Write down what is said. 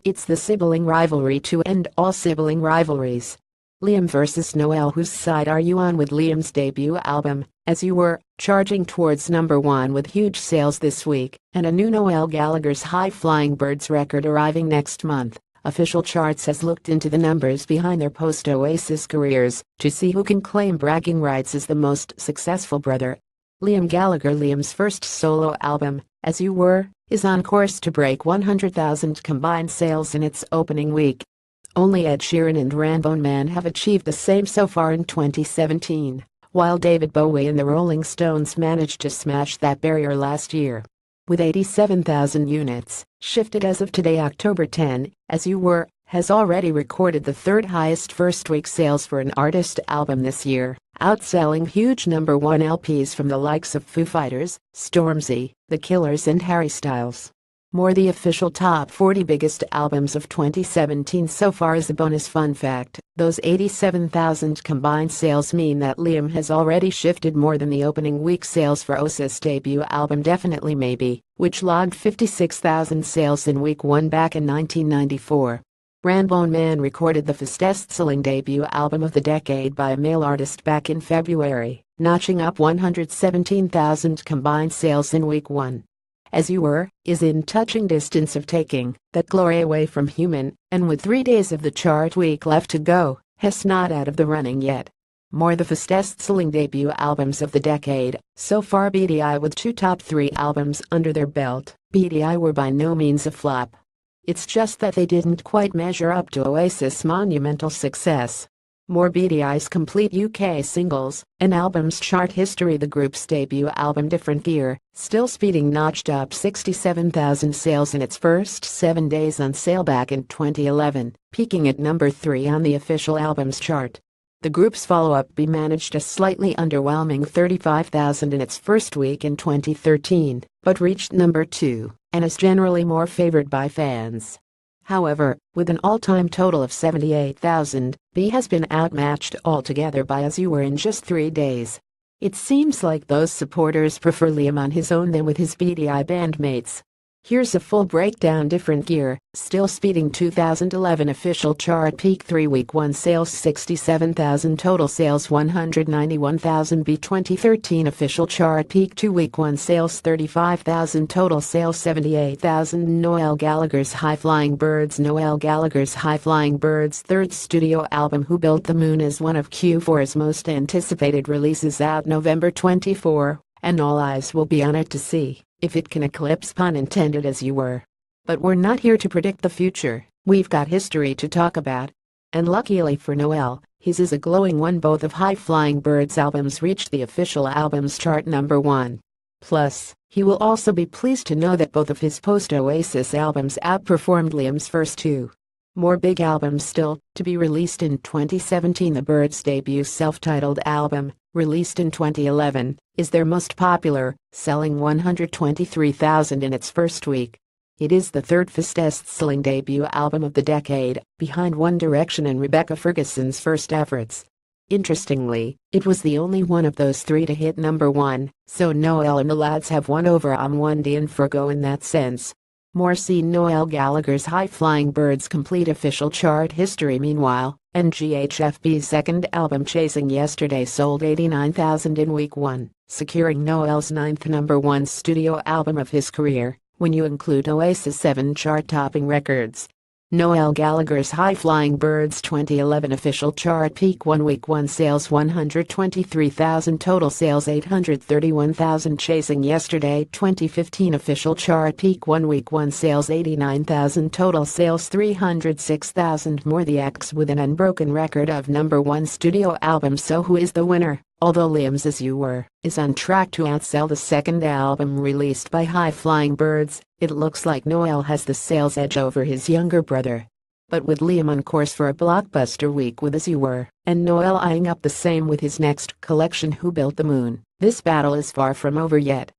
It's the sibling rivalry to end all sibling rivalries. Liam vs. Noel. Whose side are you on? With Liam's debut album, As You Were, charging towards #1 with huge sales this week, and a new Noel Gallagher's High Flying Birds record arriving next month, Official Charts has looked into the numbers behind their post-oasis careers to see who can claim bragging rights as the most successful brother. Liam Gallagher. Liam's first solo album, As You Were, is on course to break 100,000 combined sales in its opening week. Only Ed Sheeran and Rainbow Man have achieved the same so far in 2017, while David Bowie and the Rolling Stones managed to smash that barrier last year. With 87,000 units shifted as of today, October 10, As You Were has already recorded the third highest first-week sales for an artist album this year, outselling huge #1 LPs from the likes of Foo Fighters, Stormzy, The Killers and Harry Styles. More, the official top 40 biggest albums of 2017 so far. As a bonus fun fact, those 87,000 combined sales mean that Liam has already shifted more than the opening week sales for Oasis' debut album Definitely Maybe, which logged 56,000 sales in week 1 back in 1994. Rainbow Man recorded the fastest-selling debut album of the decade by a male artist back in February, notching up 117,000 combined sales in week 1. As You Were is in touching distance of taking that glory away from Human, and with 3 days of the chart week left to go, has not out of the running yet. More, the fastest-selling debut albums of the decade so far. BDI. With 2 top 3 albums under their belt, BDI were by no means a flop. It's just that they didn't quite measure up to Oasis' monumental success. More, BDI's complete UK singles and albums chart history. The group's debut album Different Gear, Still Speeding, notched up 67,000 sales in its first 7 days on sale back in 2011, peaking at #3 on the official albums chart. The group's follow-up Be managed a slightly underwhelming 35,000 in its first week in 2013, but reached #2 and is generally more favored by fans. However, with an all-time total of 78,000, B has been outmatched altogether by As You Were in just 3 days. It seems like those supporters prefer Liam on his own than with his BDI bandmates. Here's a full breakdown. Different Gear, Still Speeding. 2011 official chart peak 3 week 1 sales 67,000, total sales 191,000. B 2013 official chart peak 2 week 1 sales 35,000, total sales 78,000. Noel Gallagher's High Flying Birds. Noel Gallagher's High Flying Birds' third studio album Who Built the Moon is one of Q4's most anticipated releases, out November 24, and all eyes will be on it to see if it can eclipse, pun intended, As You Were. But we're not here to predict the future, we've got history to talk about. And luckily for Noel, his is a glowing one. Both of High Flying Birds' albums reached the official albums chart #1. Plus, he will also be pleased to know that both of his post-Oasis albums outperformed Liam's first 2. More big albums still to be released in 2017. The Birds' debut self-titled album, released in 2011, is their most popular, selling 123,000 in its first week. It is the third fastest-selling debut album of the decade, behind One Direction and Rebecca Ferguson's first efforts. Interestingly, it was the only one of those 3 to hit #1, so Noel and the lads have won over on 1D and Fergo in that sense. More, see Noel Gallagher's High Flying Birds' complete official chart history. Meanwhile, NGHFB's second album Chasing Yesterday sold 89,000 in week 1, securing Noel's 9th #1 studio album of his career, when you include Oasis' 7 chart-topping records. Noel Gallagher's High Flying Birds' 2011 official chart peak 1 week 1 sales 123,000, total sales 831,000. Chasing Yesterday 2015 official chart peak 1 week 1 sales 89,000, total sales 306,000. More, the acts with an unbroken record of #1 studio albums. So who is the winner? Although Liam's As You Were is on track to outsell the second album released by High Flying Birds, it looks like Noel has the sales edge over his younger brother. But with Liam on course for a blockbuster week with As You Were, and Noel eyeing up the same with his next collection Who Built the Moon, this battle is far from over yet.